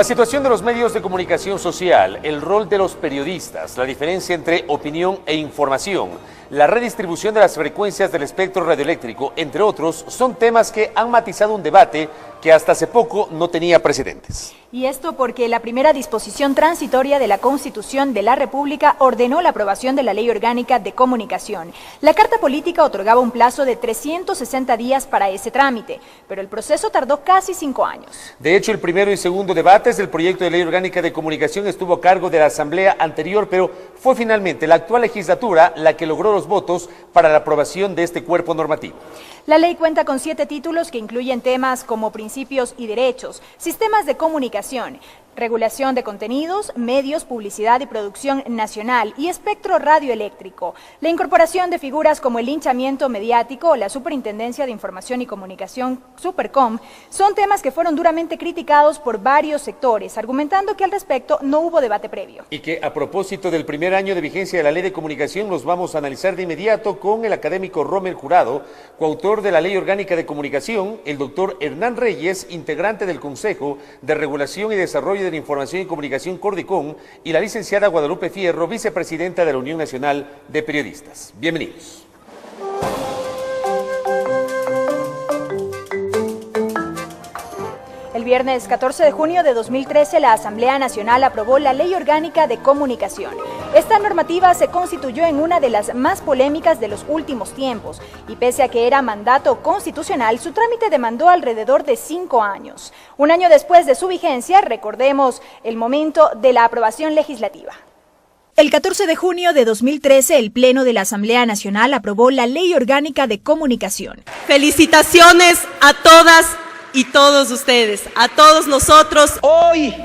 La situación de los medios de comunicación social, el rol de los periodistas, la diferencia entre opinión e información, la redistribución de las frecuencias del espectro radioeléctrico, entre otros, son temas que han matizado un debate que hasta hace poco no tenía precedentes. Y esto porque la primera disposición transitoria de la Constitución de la República ordenó la aprobación de la Ley Orgánica de Comunicación. La Carta Política otorgaba un plazo de 360 días para ese trámite, pero el proceso tardó casi 5 años. De hecho, el primero y segundo debates del proyecto de Ley Orgánica de Comunicación estuvo a cargo de la Asamblea anterior, pero fue finalmente la actual legislatura la que logró los votos para la aprobación de este cuerpo normativo. La ley cuenta con 7 títulos que incluyen temas como principios y derechos, sistemas de comunicación, regulación de contenidos, medios, publicidad y producción nacional y espectro radioeléctrico. La incorporación de figuras como el linchamiento mediático o la Superintendencia de Información y Comunicación, Supercom, son temas que fueron duramente criticados por varios sectores, argumentando que al respecto no hubo debate previo. Y que a propósito del primer año de vigencia de la Ley de Comunicación, los vamos a analizar de inmediato con el académico Rommel Jurado, coautor de la Ley Orgánica de Comunicación, el doctor Hernán Reyes, integrante del Consejo de Regulación y Desarrollo de la Información y Comunicación Cordicom, y la licenciada Guadalupe Fierro, vicepresidenta de la Unión Nacional de Periodistas. Bienvenidos. El viernes 14 de junio de 2013, la Asamblea Nacional aprobó la Ley Orgánica de Comunicación. Esta normativa se constituyó en una de las más polémicas de los últimos tiempos y pese a que era mandato constitucional, su trámite demandó alrededor de 5 años. Un año después de su vigencia, recordemos el momento de la aprobación legislativa. El 14 de junio de 2013, el Pleno de la Asamblea Nacional aprobó la Ley Orgánica de Comunicación. Felicitaciones a todas y todos ustedes, a todos nosotros. Hoy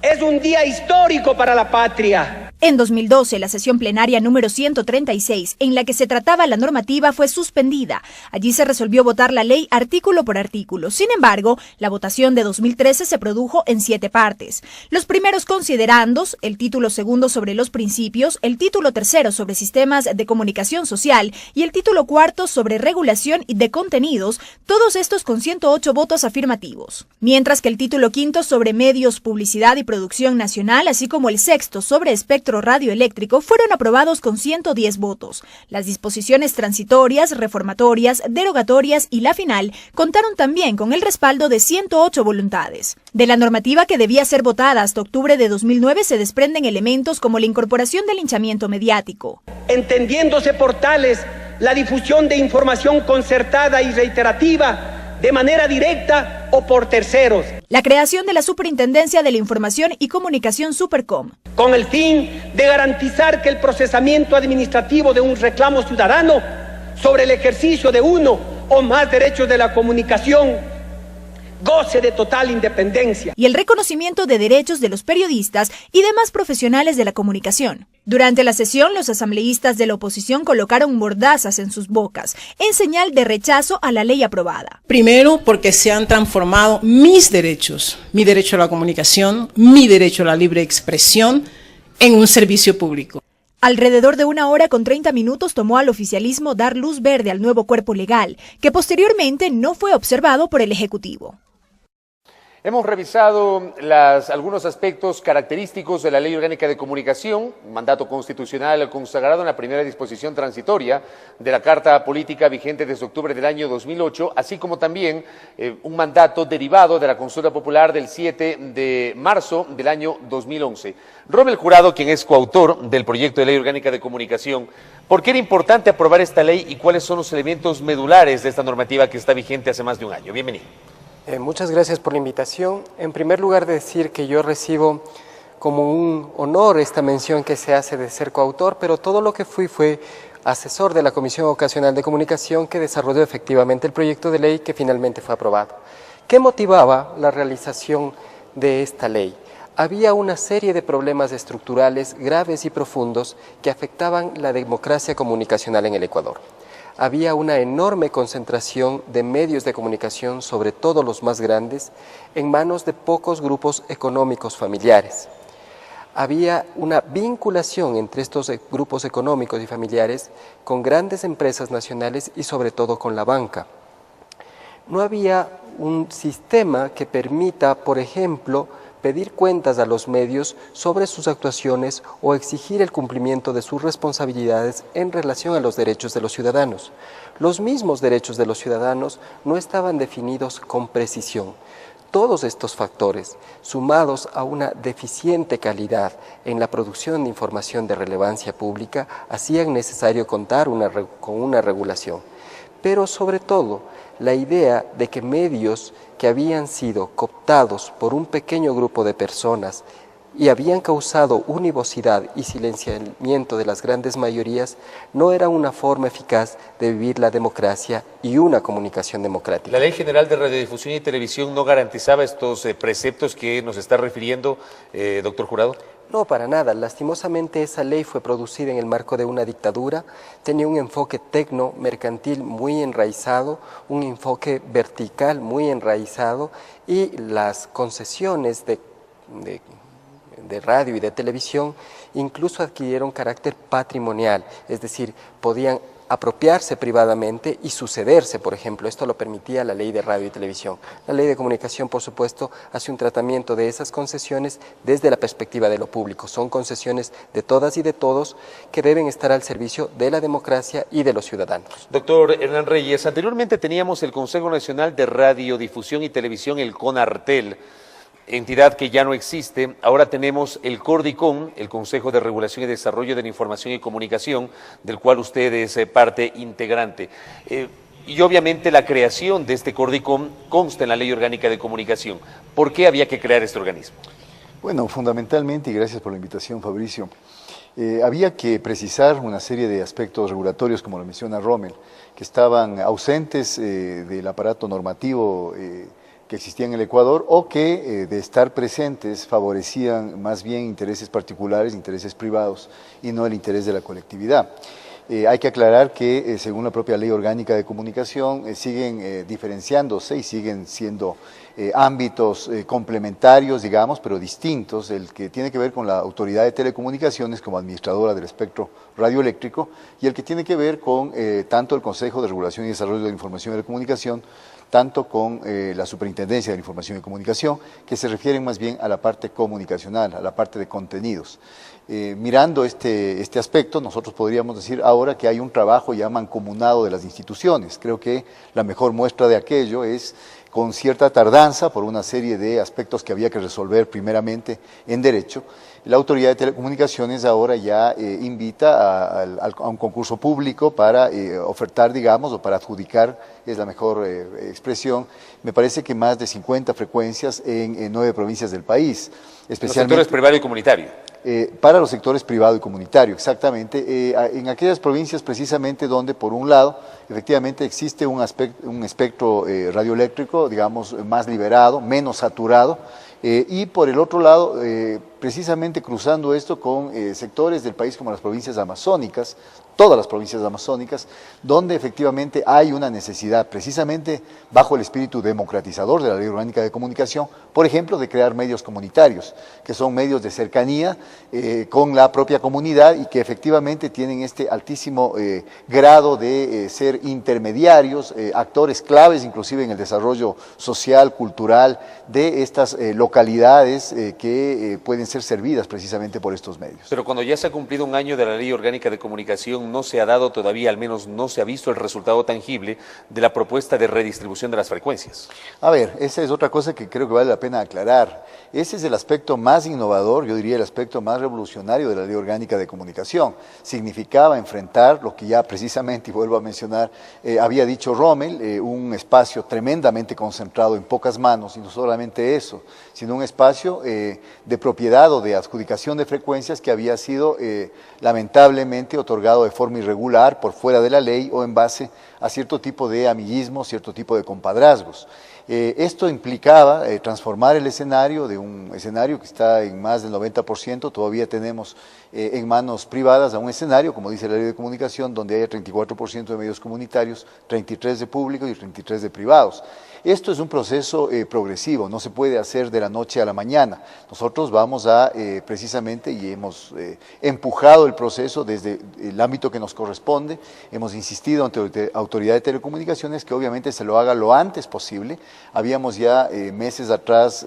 es un día histórico para la patria. En 2012, la sesión plenaria número 136, en la que se trataba la normativa, fue suspendida. Allí se resolvió votar la ley artículo por artículo. Sin embargo, la votación de 2013 se produjo en 7 partes. Los primeros considerandos, el título segundo sobre los principios, el título tercero sobre sistemas de comunicación social y el título cuarto sobre regulación de contenidos, todos estos con 108 votos afirmativos. Mientras que el título quinto sobre medios, publicidad y producción nacional, así como el sexto sobre espectro radioeléctrico fueron aprobados con 110 votos. Las disposiciones transitorias, reformatorias, derogatorias y la final contaron también con el respaldo de 108 voluntades. De la normativa que debía ser votada hasta octubre de 2009 se desprenden elementos como la incorporación del linchamiento mediático. Entendiéndose por tales la difusión de información concertada y reiterativa de manera directa o por terceros. La creación de la Superintendencia de la Información y Comunicación Supercom. Con el fin de garantizar que el procesamiento administrativo de un reclamo ciudadano sobre el ejercicio de uno o más derechos de la comunicación goce de total independencia. Y el reconocimiento de derechos de los periodistas y demás profesionales de la comunicación. Durante la sesión, los asambleístas de la oposición colocaron mordazas en sus bocas, en señal de rechazo a la ley aprobada. Primero, porque se han transformado mis derechos, mi derecho a la comunicación, mi derecho a la libre expresión, en un servicio público. Alrededor de 1 hora con 30 minutos tomó al oficialismo dar luz verde al nuevo cuerpo legal, que posteriormente no fue observado por el Ejecutivo. Hemos revisado algunos aspectos característicos de la Ley Orgánica de Comunicación, un mandato constitucional consagrado en la primera disposición transitoria de la Carta Política vigente desde octubre del año 2008, así como también un mandato derivado de la consulta popular del 7 de marzo del año 2011. Rommel Jurado, quien es coautor del proyecto de Ley Orgánica de Comunicación, ¿por qué era importante aprobar esta ley y cuáles son los elementos medulares de esta normativa que está vigente hace más de un año? Bienvenido. Muchas gracias por la invitación. En primer lugar, decir que yo recibo como un honor esta mención que se hace de ser coautor, pero todo lo que fue asesor de la Comisión Ocasional de Comunicación que desarrolló efectivamente el proyecto de ley que finalmente fue aprobado. ¿Qué motivaba la realización de esta ley? Había una serie de problemas estructurales graves y profundos que afectaban la democracia comunicacional en el Ecuador. Había una enorme concentración de medios de comunicación, sobre todo los más grandes, en manos de pocos grupos económicos familiares. Había una vinculación entre estos grupos económicos y familiares con grandes empresas nacionales y sobre todo con la banca. No había un sistema que permita, por ejemplo, pedir cuentas a los medios sobre sus actuaciones o exigir el cumplimiento de sus responsabilidades en relación a los derechos de los ciudadanos. Los mismos derechos de los ciudadanos no estaban definidos con precisión. Todos estos factores, sumados a una deficiente calidad en la producción de información de relevancia pública, hacían necesario contar con una regulación. Pero sobre todo, la idea de que medios que habían sido cooptados por un pequeño grupo de personas y habían causado univocidad y silenciamiento de las grandes mayorías, no era una forma eficaz de vivir la democracia y una comunicación democrática. ¿La Ley General de Radiodifusión y Televisión no garantizaba estos preceptos que nos está refiriendo, doctor Jurado? No, para nada. Lastimosamente esa ley fue producida en el marco de una dictadura, tenía un enfoque tecno-mercantil muy enraizado, un enfoque vertical muy enraizado, y las concesiones de radio y de televisión incluso adquirieron carácter patrimonial, es decir, podían apropiarse privadamente y sucederse, por ejemplo. Esto lo permitía la Ley de Radio y Televisión. La Ley de Comunicación, por supuesto, hace un tratamiento de esas concesiones desde la perspectiva de lo público. Son concesiones de todas y de todos que deben estar al servicio de la democracia y de los ciudadanos. Doctor Hernán Reyes, anteriormente teníamos el Consejo Nacional de Radiodifusión y Televisión, el CONARTEL, entidad que ya no existe. Ahora tenemos el CORDICOM, el Consejo de Regulación y Desarrollo de la Información y Comunicación, del cual usted es parte integrante. Y obviamente la creación de este CORDICOM consta en la Ley Orgánica de Comunicación. ¿Por qué había que crear este organismo? Bueno, fundamentalmente, y gracias por la invitación, Fabricio, había que precisar una serie de aspectos regulatorios, como lo menciona Rommel, que estaban ausentes del aparato normativo que existía en el Ecuador, o que de estar presentes favorecían más bien intereses particulares, intereses privados, y no el interés de la colectividad. Hay que aclarar que según la propia Ley Orgánica de Comunicación siguen diferenciándose y siguen siendo ámbitos complementarios, digamos, pero distintos, el que tiene que ver con la Autoridad de Telecomunicaciones como administradora del espectro radioeléctrico, y el que tiene que ver con tanto el Consejo de Regulación y Desarrollo de la Información y de la Comunicación, tanto con la Superintendencia de la Información y Comunicación, que se refieren más bien a la parte comunicacional, a la parte de contenidos. Mirando este aspecto, nosotros podríamos decir ahora que hay un trabajo ya mancomunado de las instituciones. Creo que la mejor muestra de aquello es con cierta tardanza, por una serie de aspectos que había que resolver primeramente en derecho. La Autoridad de Telecomunicaciones ahora ya invita a un concurso público para ofertar, digamos, o para adjudicar, es la mejor expresión, me parece que más de 50 frecuencias en 9 provincias del país. Especialmente, los sectores privado y comunitario. Para los sectores privado y comunitario, exactamente, en aquellas provincias precisamente donde, por un lado, efectivamente existe un espectro radioeléctrico, digamos, más liberado, menos saturado, y por el otro lado, precisamente cruzando esto con sectores del país como las provincias amazónicas, todas las provincias amazónicas, donde efectivamente hay una necesidad, precisamente bajo el espíritu democratizador de la Ley Orgánica de Comunicación, por ejemplo, de crear medios comunitarios, que son medios de cercanía con la propia comunidad y que efectivamente tienen este altísimo grado de ser intermediarios, actores claves inclusive en el desarrollo social, cultural de estas localidades que pueden ser servidas precisamente por estos medios. Pero cuando ya se ha cumplido un año de la Ley Orgánica de Comunicación, no se ha dado todavía, al menos no se ha visto el resultado tangible de la propuesta de redistribución de las frecuencias. A ver, esa es otra cosa que creo que vale la pena aclarar. Ese es el aspecto más innovador, yo diría el aspecto más revolucionario de la Ley Orgánica de Comunicación. Significaba enfrentar lo que ya precisamente, y vuelvo a mencionar, había dicho Rommel, un espacio tremendamente concentrado en pocas manos, y no solamente eso, sino un espacio de propiedad o de adjudicación de frecuencias que había sido lamentablemente otorgado de forma irregular, por fuera de la ley o en base a cierto tipo de amiguismo, cierto tipo de compadrazgos. Esto implicaba transformar el escenario de un escenario que está en más del 90%, todavía tenemos en manos privadas a un escenario, como dice la Ley de Comunicación, donde hay 34% de medios comunitarios, 33% de públicos y 33% de privados. Esto es un proceso progresivo, no se puede hacer de la noche a la mañana. Nosotros vamos a, precisamente, y hemos empujado el proceso desde el ámbito que nos corresponde, hemos insistido ante la Autoridad de Telecomunicaciones que obviamente se lo haga lo antes posible. Habíamos ya meses atrás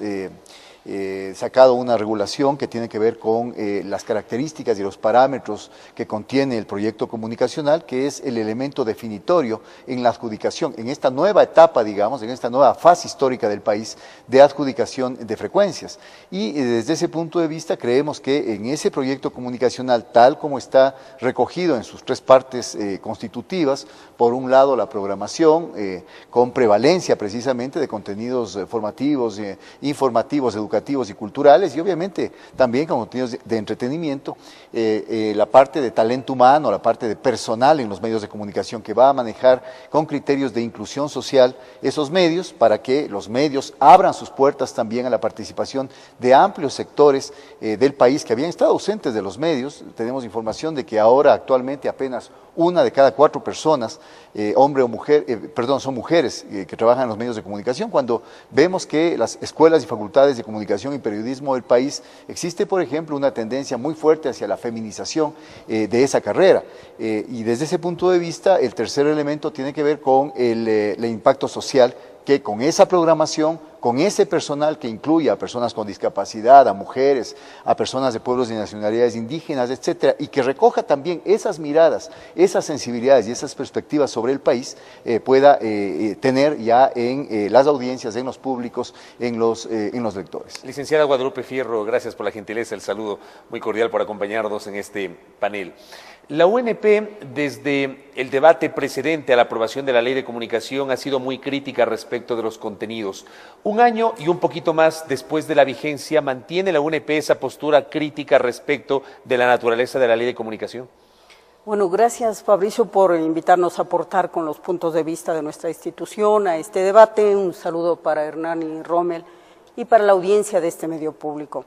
sacado una regulación que tiene que ver con las características y los parámetros que contiene el proyecto comunicacional, que es el elemento definitorio en la adjudicación, en esta nueva etapa, digamos, en esta nueva fase histórica del país de adjudicación de frecuencias. Y desde ese punto de vista creemos que en ese proyecto comunicacional, tal como está recogido en sus tres partes constitutivas, por un lado la programación con prevalencia precisamente de contenidos formativos, informativos, educativos y culturales, y obviamente también con contenidos de entretenimiento, la parte de talento humano, la parte de personal en los medios de comunicación que va a manejar con criterios de inclusión social esos medios para que los medios abran sus puertas también a la participación de amplios sectores del país que habían estado ausentes de los medios. Tenemos información de que ahora actualmente apenas 1 de cada 4 personas, hombre o mujer, son mujeres que trabajan en los medios de comunicación, cuando vemos que las escuelas y facultades de comunicación y periodismo del país existe, por ejemplo, una tendencia muy fuerte hacia la feminización de esa carrera. Y desde ese punto de vista, el tercer elemento tiene que ver con el impacto social, que con esa programación, con ese personal que incluye a personas con discapacidad, a mujeres, a personas de pueblos y nacionalidades indígenas, etcétera, y que recoja también esas miradas, esas sensibilidades y esas perspectivas sobre el país, pueda tener ya en las audiencias, en los públicos, en los lectores. Licenciada Guadalupe Fierro, gracias por la gentileza, el saludo muy cordial por acompañarnos en este panel. La UNP, desde el debate precedente a la aprobación de la Ley de Comunicación, ha sido muy crítica respecto de los contenidos. 1 año y un poquito más después de la vigencia, ¿mantiene la UNP esa postura crítica respecto de la naturaleza de la Ley de Comunicación? Bueno, gracias Fabricio por invitarnos a aportar con los puntos de vista de nuestra institución a este debate. Un saludo para Hernán y Rommel y para la audiencia de este medio público.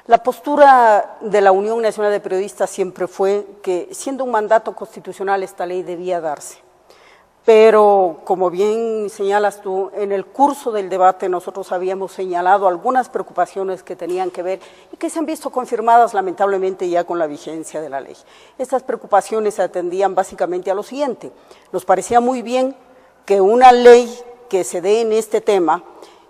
La postura de la Unión Nacional de Periodistas siempre fue que, siendo un mandato constitucional, esta ley debía darse. Pero, como bien señalas tú, en el curso del debate nosotros habíamos señalado algunas preocupaciones que tenían que ver y que se han visto confirmadas lamentablemente ya con la vigencia de la ley. Estas preocupaciones se atendían básicamente a lo siguiente. Nos parecía muy bien que una ley que se dé en este tema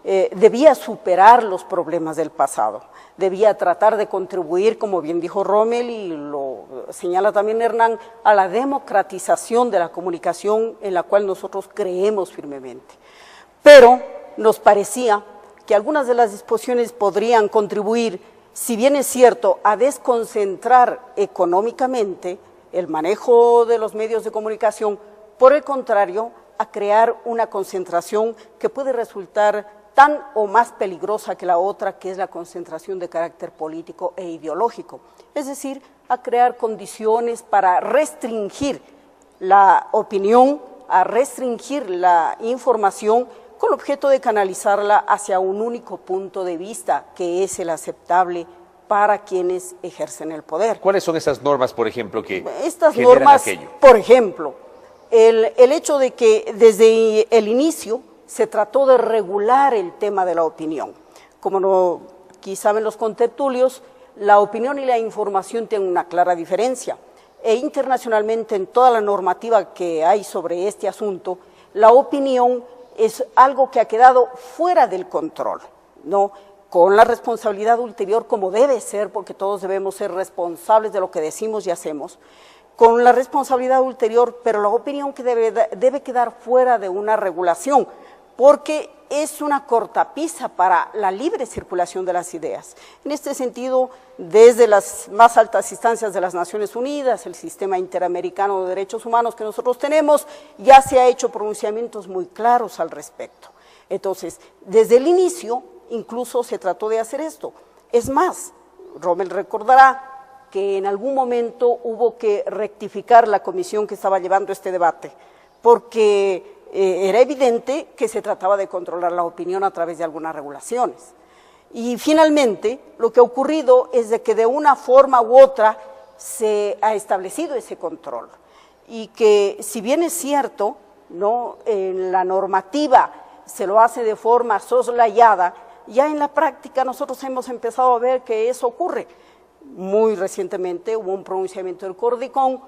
debía superar los problemas del pasado, debía tratar de contribuir, como bien dijo Rommel y lo señala también Hernán, a la democratización de la comunicación en la cual nosotros creemos firmemente. Pero nos parecía que algunas de las disposiciones podrían contribuir, si bien es cierto, a desconcentrar económicamente el manejo de los medios de comunicación, por el contrario, a crear una concentración que puede resultar tan o más peligrosa que la otra, que es la concentración de carácter político e ideológico. Es decir, a crear condiciones para restringir la opinión, a restringir la información con objeto de canalizarla hacia un único punto de vista, que es el aceptable para quienes ejercen el poder. ¿Cuáles son esas normas, por ejemplo, que estas generan normas, aquello? Por ejemplo, el hecho de que desde el inicio se trató de regular el tema de la opinión. Como aquí saben los contertulios, la opinión y la información tienen una clara diferencia. E internacionalmente, en toda la normativa que hay sobre este asunto, la opinión es algo que ha quedado fuera del control, ¿no? Con la responsabilidad ulterior, como debe ser, porque todos debemos ser responsables de lo que decimos y hacemos, con la responsabilidad ulterior, pero la opinión que debe quedar fuera de una regulación, porque es una cortapisa para la libre circulación de las ideas. En este sentido, desde las más altas instancias de las Naciones Unidas, el sistema interamericano de derechos humanos que nosotros tenemos, ya se ha hecho pronunciamientos muy claros al respecto. Entonces, desde el inicio, incluso se trató de hacer esto. Es más, Rommel recordará que en algún momento hubo que rectificar la comisión que estaba llevando este debate, porque era evidente que se trataba de controlar la opinión a través de algunas regulaciones. Y finalmente, lo que ha ocurrido es de que de una forma u otra se ha establecido ese control. Y que, si bien es cierto, ¿no?, en la normativa se lo hace de forma soslayada, ya en la práctica nosotros hemos empezado a ver que eso ocurre. Muy recientemente hubo un pronunciamiento del Cordicón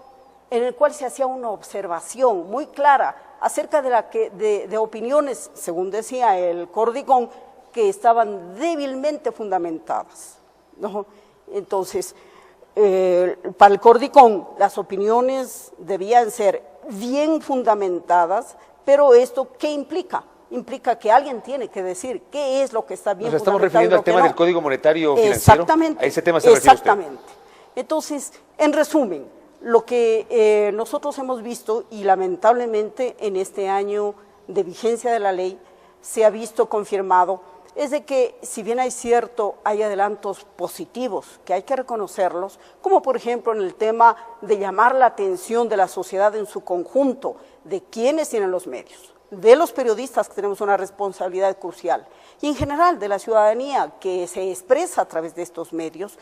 en el cual se hacía una observación muy clara acerca de opiniones, según decía el Cordicón, que estaban débilmente fundamentadas, ¿no? Entonces, para el Cordicón, las opiniones debían ser bien fundamentadas, pero ¿esto qué implica? Implica que alguien tiene que decir qué es lo que está bien. Nos estamos refiriendo al tema del Código Monetario Financiero. Exactamente. A ese tema se refiere usted. Exactamente. Entonces, en resumen, lo que nosotros hemos visto, y lamentablemente en este año de vigencia de la ley se ha visto confirmado, es de que si bien hay adelantos positivos, que hay que reconocerlos, como por ejemplo en el tema de llamar la atención de la sociedad en su conjunto, de quienes tienen los medios, de los periodistas que tenemos una responsabilidad crucial, y en general de la ciudadanía que se expresa a través de estos medios,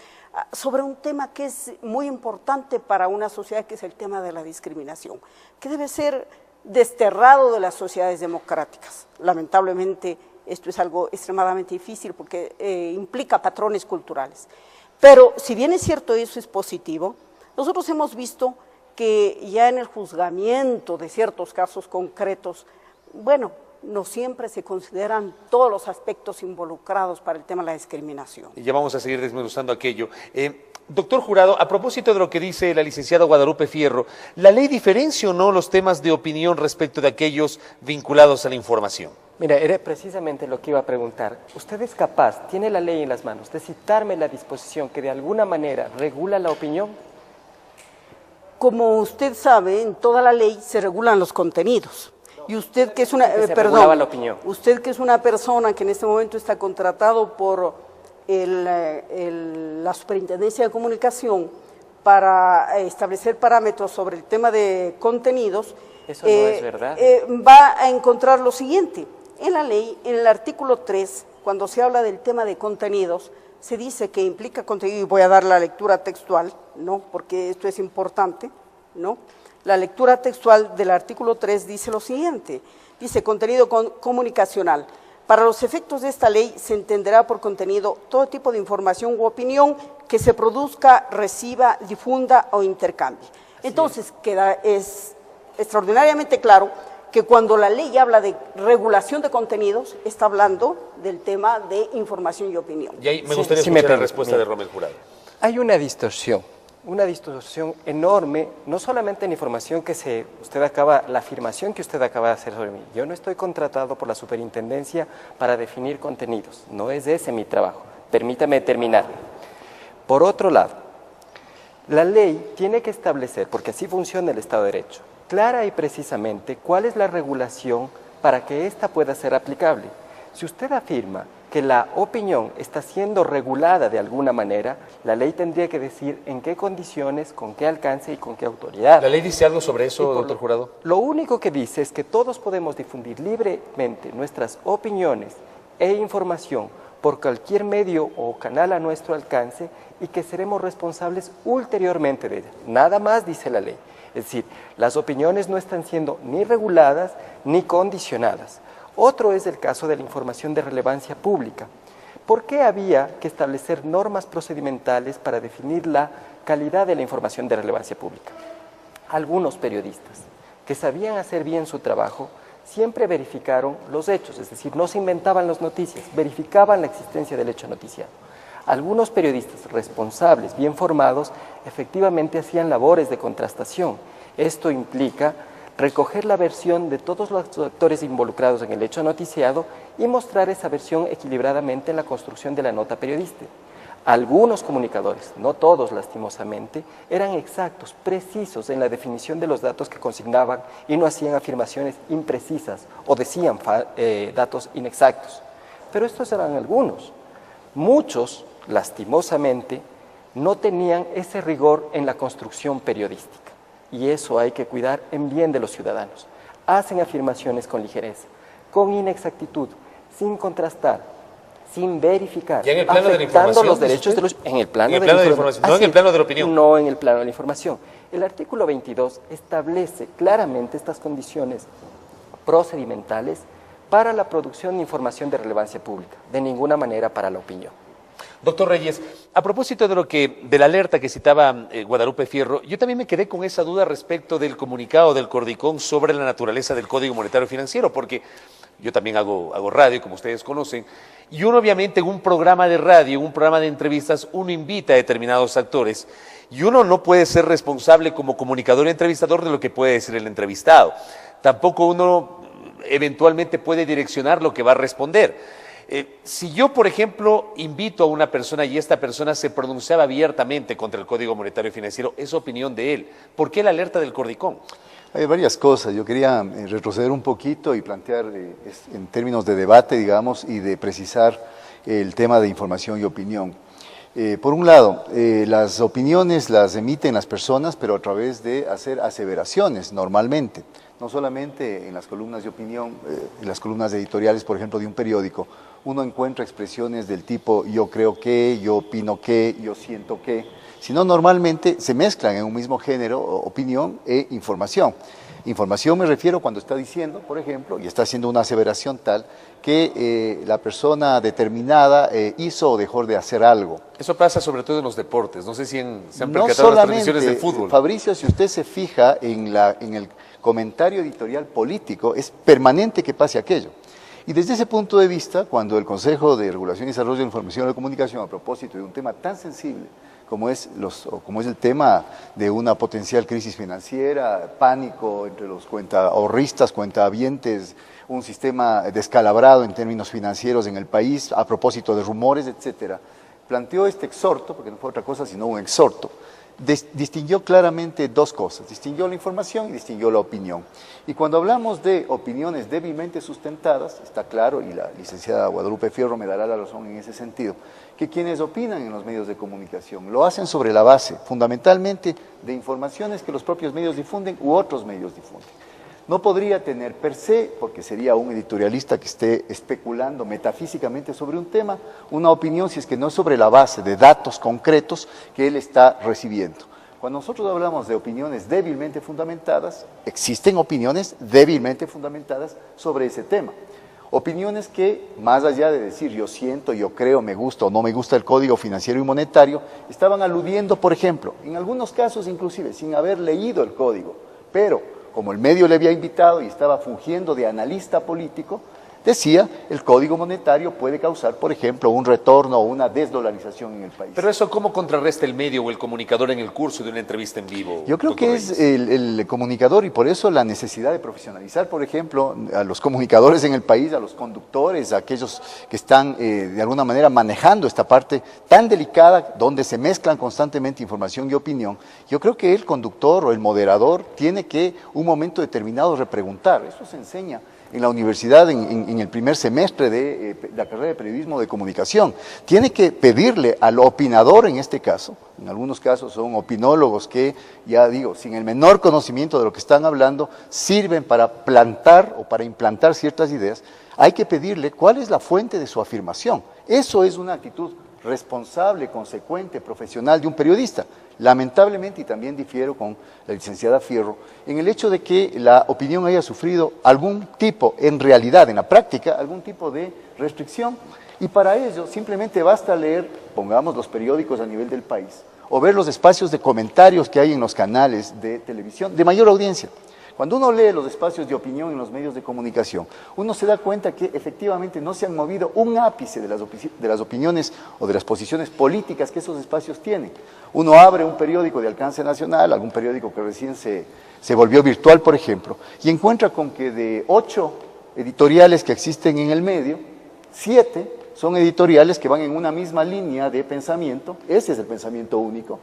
sobre un tema que es muy importante para una sociedad, que es el tema de la discriminación, que debe ser desterrado de las sociedades democráticas. Lamentablemente, esto es algo extremadamente difícil porque implica patrones culturales. Pero si bien es cierto, eso es positivo, nosotros hemos visto que ya en el juzgamiento de ciertos casos concretos, bueno, no siempre se consideran todos los aspectos involucrados para el tema de la discriminación. Y ya vamos a seguir desmenuzando aquello. Doctor Jurado, a propósito de lo que dice la licenciada Guadalupe Fierro, ¿la ley diferencia o no los temas de opinión respecto de aquellos vinculados a la información? Mira, era precisamente lo que iba a preguntar. ¿Usted es capaz, tiene la ley en las manos, de citarme la disposición que de alguna manera regula la opinión? Como usted sabe, en toda la ley se regulan los contenidos. Y usted que es una, la opinión. Usted que es una persona que en este momento está contratado por la Superintendencia de Comunicación para establecer parámetros sobre el tema de contenidos, eso no es verdad. Va a encontrar lo siguiente. En la ley, en el artículo 3, cuando se habla del tema de contenidos, se dice que implica contenido, y voy a dar la lectura textual, ¿no? Porque esto es importante, ¿no? La lectura textual del artículo 3 dice lo siguiente, dice contenido comunicacional. Para los efectos de esta ley se entenderá por contenido todo tipo de información u opinión que se produzca, reciba, difunda o intercambie. Entonces, es extraordinariamente claro que cuando la ley habla de regulación de contenidos, está hablando del tema de información y opinión. Y ahí me gustaría escuchar la respuesta de Rommel Jurado. Hay una distorsión enorme, no solamente en información la afirmación que usted acaba de hacer sobre mí. Yo no estoy contratado por la superintendencia para definir contenidos, no es ese mi trabajo. Permítame terminar. Por otro lado, la ley tiene que establecer, porque así funciona el Estado de Derecho, clara y precisamente cuál es la regulación para que ésta pueda ser aplicable. Si usted afirma que la opinión está siendo regulada de alguna manera, la ley tendría que decir en qué condiciones, con qué alcance y con qué autoridad. ¿La ley dice algo sobre eso, doctor Jurado? Lo único que dice es que todos podemos difundir libremente nuestras opiniones e información por cualquier medio o canal a nuestro alcance y que seremos responsables ulteriormente de ella. Nada más dice la ley. Es decir, las opiniones no están siendo ni reguladas ni condicionadas. Otro es el caso de la información de relevancia pública. ¿Por qué había que establecer normas procedimentales para definir la calidad de la información de relevancia pública? Algunos periodistas que sabían hacer bien su trabajo siempre verificaron los hechos, es decir, no se inventaban las noticias, verificaban la existencia del hecho noticiado. Algunos periodistas responsables, bien formados, efectivamente hacían labores de contrastación. Esto implica recoger la versión de todos los actores involucrados en el hecho noticiado y mostrar esa versión equilibradamente en la construcción de la nota periodística. Algunos comunicadores, no todos lastimosamente, eran exactos, precisos en la definición de los datos que consignaban y no hacían afirmaciones imprecisas o decían datos inexactos. Pero estos eran algunos. Muchos, lastimosamente, no tenían ese rigor en la construcción periodística. Y eso hay que cuidar en bien de los ciudadanos. Hacen afirmaciones con ligereza, con inexactitud, sin contrastar, sin verificar, ¿ya en el plano de la información, los derechos de los... En el plano de la información, no en el plano de la opinión. No en el plano de la información. El artículo 22 establece claramente estas condiciones procedimentales para la producción de información de relevancia pública, de ninguna manera para la opinión. Doctor Reyes, a propósito de la alerta que citaba Guadalupe Fierro, yo también me quedé con esa duda respecto del comunicado del Cordicón sobre la naturaleza del Código Monetario Financiero, porque yo también hago radio, como ustedes conocen, y uno obviamente en un programa de radio, en un programa de entrevistas, uno invita a determinados actores, y uno no puede ser responsable como comunicador y entrevistador de lo que puede decir el entrevistado. Tampoco uno eventualmente puede direccionar lo que va a responder. Si yo, por ejemplo, invito a una persona y esta persona se pronunciaba abiertamente contra el Código Monetario y Financiero, es opinión de él. ¿Por qué la alerta del Cordicón? Hay varias cosas. Yo quería retroceder un poquito y plantear en términos de debate, digamos, y de precisar el tema de información y opinión. Por un lado, las opiniones las emiten las personas, pero a través de hacer aseveraciones normalmente. No solamente en las columnas de opinión, en las columnas editoriales, por ejemplo, de un periódico, uno encuentra expresiones del tipo yo creo que, yo opino que, yo siento que, sino normalmente se mezclan en un mismo género, opinión e información. Información me refiero cuando está diciendo, por ejemplo, y está haciendo una aseveración tal, que la persona determinada hizo o dejó de hacer algo. Eso pasa sobre todo en los deportes, no sé si se han percatado las transmisiones del fútbol. Fabricio, si usted se fija en el comentario editorial político, es permanente que pase aquello. Y desde ese punto de vista, cuando el Consejo de Regulación y Desarrollo de la Información y la Comunicación, a propósito de un tema tan sensible como es el tema de una potencial crisis financiera, pánico entre los cuentaahorristas, cuentahabientes, un sistema descalabrado en términos financieros en el país, a propósito de rumores, etcétera, planteó este exhorto, porque no fue otra cosa sino un exhorto, distinguió claramente dos cosas, distinguió la información y distinguió la opinión. Y cuando hablamos de opiniones débilmente sustentadas, está claro, y la licenciada Guadalupe Fierro me dará la razón en ese sentido, que quienes opinan en los medios de comunicación lo hacen sobre la base, fundamentalmente, de informaciones que los propios medios difunden u otros medios difunden. No podría tener per se, porque sería un editorialista que esté especulando metafísicamente sobre un tema, una opinión si es que no es sobre la base de datos concretos que él está recibiendo. Cuando nosotros hablamos de opiniones débilmente fundamentadas, existen opiniones débilmente fundamentadas sobre ese tema. Opiniones que, más allá de decir yo siento, yo creo, me gusta o no me gusta el Código Financiero y Monetario, estaban aludiendo, por ejemplo, en algunos casos inclusive sin haber leído el Código, pero como el medio le había invitado y estaba fungiendo de analista político, decía, el Código Monetario puede causar, por ejemplo, un retorno o una desdolarización en el país. Pero eso, ¿cómo contrarresta el medio o el comunicador en el curso de una entrevista en vivo? Yo creo que es el comunicador, y por eso la necesidad de profesionalizar, por ejemplo, a los comunicadores en el país, a los conductores, a aquellos que están de alguna manera manejando esta parte tan delicada, donde se mezclan constantemente información y opinión. Yo creo que el conductor o el moderador tiene que, un momento determinado, repreguntar. Eso se enseña en la universidad en el primer semestre de la carrera de periodismo de comunicación. Tiene que pedirle al opinador, en este caso, en algunos casos son opinólogos que, ya digo, sin el menor conocimiento de lo que están hablando, sirven para plantar o para implantar ciertas ideas. Hay que pedirle cuál es la fuente de su afirmación. Eso es una actitud responsable, consecuente, profesional de un periodista. Lamentablemente, y también difiero con la licenciada Fierro, en el hecho de que la opinión haya sufrido algún tipo, en realidad, en la práctica, algún tipo de restricción, y para ello simplemente basta leer, pongamos, los periódicos a nivel del país, o ver los espacios de comentarios que hay en los canales de televisión de mayor audiencia. Cuando uno lee los espacios de opinión en los medios de comunicación, uno se da cuenta que efectivamente no se han movido un ápice de las opiniones o de las posiciones políticas que esos espacios tienen. Uno abre un periódico de alcance nacional, algún periódico que recién se volvió virtual, por ejemplo, y encuentra con que de 8 editoriales que existen en el medio, 7 son editoriales que van en una misma línea de pensamiento. Ese es el pensamiento único.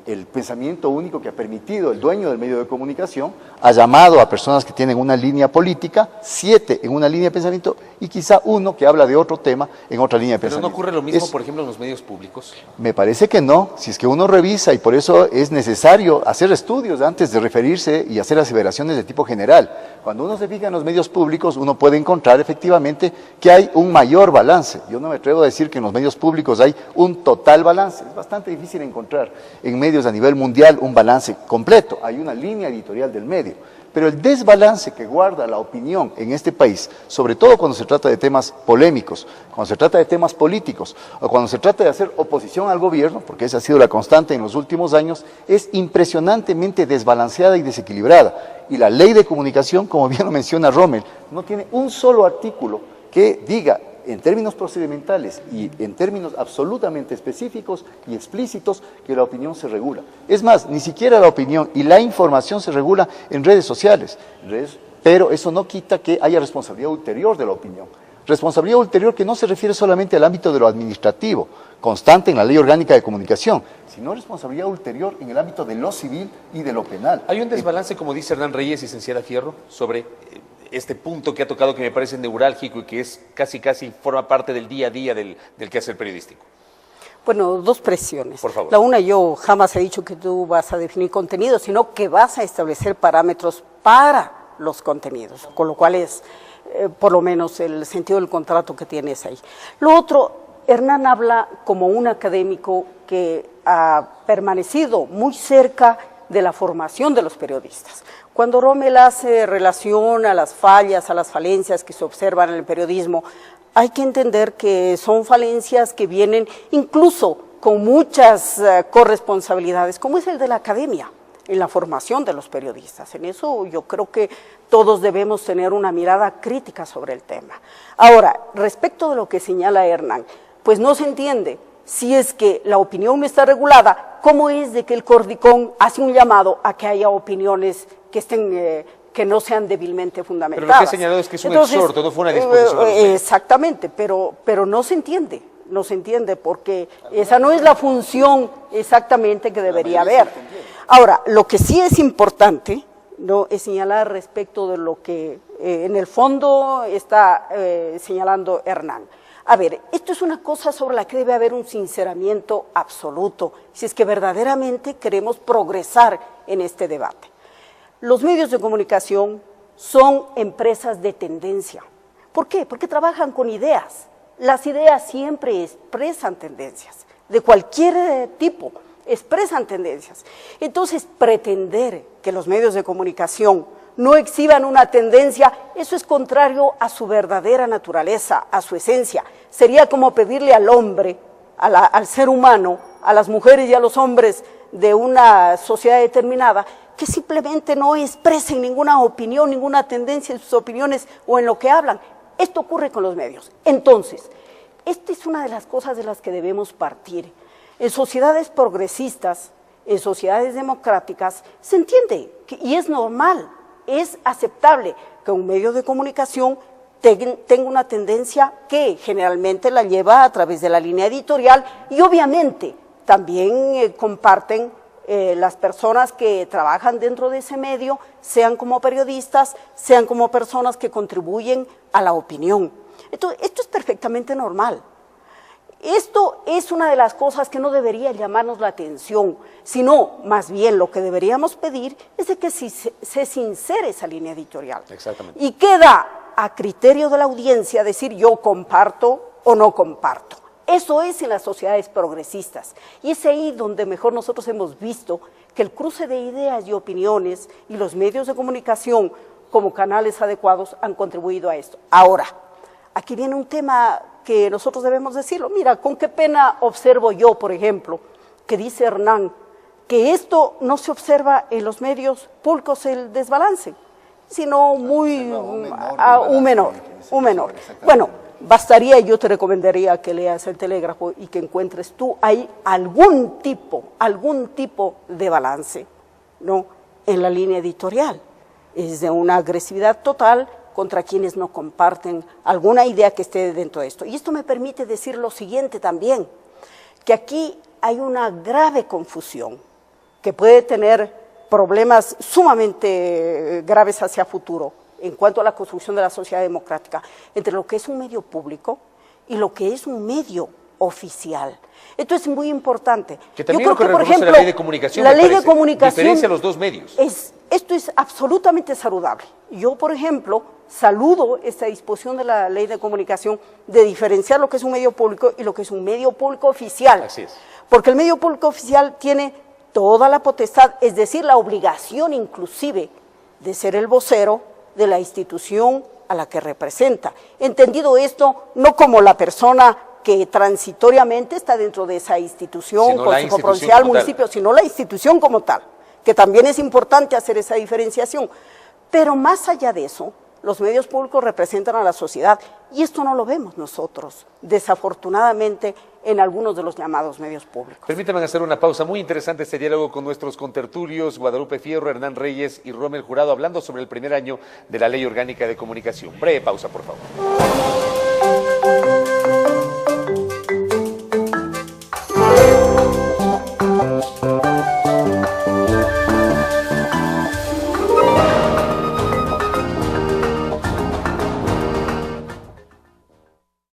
El pensamiento único que ha permitido el dueño del medio de comunicación, ha llamado a personas que tienen una línea política, 7 en una línea de pensamiento y quizá uno que habla de otro tema en otra línea de pensamiento. ¿Pero no ocurre lo mismo, por ejemplo, en los medios públicos? Me parece que no, si es que uno revisa, y por eso es necesario hacer estudios antes de referirse y hacer aseveraciones de tipo general. Cuando uno se fija en los medios públicos, uno puede encontrar efectivamente que hay un mayor balance. Yo no me atrevo a decir que en los medios públicos hay un total balance. Es bastante difícil encontrar en medios a nivel mundial un balance completo. Hay una línea editorial del medio, Pero el desbalance que guarda la opinión en este país, sobre todo cuando se trata de temas polémicos, cuando se trata de temas políticos, o cuando se trata de hacer oposición al gobierno, porque esa ha sido la constante en los últimos años, es impresionantemente desbalanceada y desequilibrada. Y la ley de comunicación, como bien lo menciona Rommel, no tiene un solo artículo que diga, en términos procedimentales y en términos absolutamente específicos y explícitos, que la opinión se regula. Es más, ni siquiera la opinión y la información se regula en redes sociales, pero eso no quita que haya responsabilidad ulterior de la opinión. Responsabilidad ulterior que no se refiere solamente al ámbito de lo administrativo, constante en la Ley Orgánica de Comunicación, sino responsabilidad ulterior en el ámbito de lo civil y de lo penal. Hay un desbalance, como dice Hernán Reyes, licenciada Fierro, sobre este punto que ha tocado, que me parece neurálgico y que es casi forma parte del día a día del quehacer periodístico. Bueno, dos presiones. Por favor. La una, yo jamás he dicho que tú vas a definir contenido, sino que vas a establecer parámetros para los contenidos, con lo cual es por lo menos el sentido del contrato que tienes ahí. Lo otro, Hernán habla como un académico que ha permanecido muy cerca de la formación de los periodistas. Cuando Rommel hace relación a las fallas, a las falencias que se observan en el periodismo, hay que entender que son falencias que vienen incluso con muchas corresponsabilidades, como es el de la academia, en la formación de los periodistas. En eso yo creo que todos debemos tener una mirada crítica sobre el tema. Ahora, respecto de lo que señala Hernán, pues no se entiende si es que la opinión no está regulada, ¿cómo es de que el Cordicón hace un llamado a que haya opiniones que no sean débilmente fundamentadas? Pero lo que he señalado es que es un exhorto, no fue una disposición. Exactamente, pero no se entiende, porque esa no es la función exactamente que debería haber. Ahora, lo que sí es importante, ¿no?, es señalar respecto de lo que en el fondo está señalando Hernán. A ver, esto es una cosa sobre la que debe haber un sinceramiento absoluto, si es que verdaderamente queremos progresar en este debate. Los medios de comunicación son empresas de tendencia. ¿Por qué? Porque trabajan con ideas. Las ideas siempre expresan tendencias, de cualquier tipo, expresan tendencias. Entonces, pretender que los medios de comunicación no exhiban una tendencia, eso es contrario a su verdadera naturaleza, a su esencia. Sería como pedirle al hombre, al ser humano, a las mujeres y a los hombres de una sociedad determinada, que simplemente no expresen ninguna opinión, ninguna tendencia en sus opiniones o en lo que hablan. Esto ocurre con los medios. Entonces, esta es una de las cosas de las que debemos partir. En sociedades progresistas, en sociedades democráticas, se entiende, y es normal, es aceptable que un medio de comunicación tenga una tendencia que generalmente la lleva a través de la línea editorial y obviamente también comparten las personas que trabajan dentro de ese medio, sean como periodistas, sean como personas que contribuyen a la opinión. Esto es perfectamente normal. Esto es una de las cosas que no debería llamarnos la atención, sino más bien lo que deberíamos pedir es de que se sincere esa línea editorial. Exactamente. Y queda a criterio de la audiencia decir yo comparto o no comparto. Eso es en las sociedades progresistas y es ahí donde mejor nosotros hemos visto que el cruce de ideas y opiniones y los medios de comunicación como canales adecuados han contribuido a esto. Ahora, aquí viene un tema que nosotros debemos decirlo. Mira, con qué pena observo yo, por ejemplo, que dice Hernán, que esto no se observa en los medios públicos el desbalance, sino un menor. Bueno, bastaría, y yo te recomendaría que leas el Telégrafo y que encuentres tú ahí algún tipo de balance, ¿no?, en la línea editorial. Es de una agresividad total contra quienes no comparten alguna idea que esté dentro de esto. Y esto me permite decir lo siguiente también, que aquí hay una grave confusión que puede tener problemas sumamente graves hacia futuro en cuanto a la construcción de la sociedad democrática, entre lo que es un medio público y lo que es un medio oficial. Esto es muy importante. Que también yo creo que, por ejemplo, la ley de comunicación, diferencia los dos medios. Esto es absolutamente saludable. Yo, por ejemplo, saludo esta disposición de la ley de comunicación de diferenciar lo que es un medio público y lo que es un medio público oficial. Así es. Porque el medio público oficial tiene toda la potestad, es decir, la obligación inclusive de ser el vocero de la institución a la que representa. Entendido esto, no como la persona que transitoriamente está dentro de esa institución, consejo provincial, municipio, sino la institución como tal, que también es importante hacer esa diferenciación. Pero más allá de eso, los medios públicos representan a la sociedad y esto no lo vemos nosotros, desafortunadamente, en algunos de los llamados medios públicos. Permítanme hacer una pausa. Muy interesante este diálogo con nuestros contertulios, Guadalupe Fierro, Hernán Reyes y Rommel Jurado, hablando sobre el primer año de la Ley Orgánica de Comunicación. Breve pausa, por favor.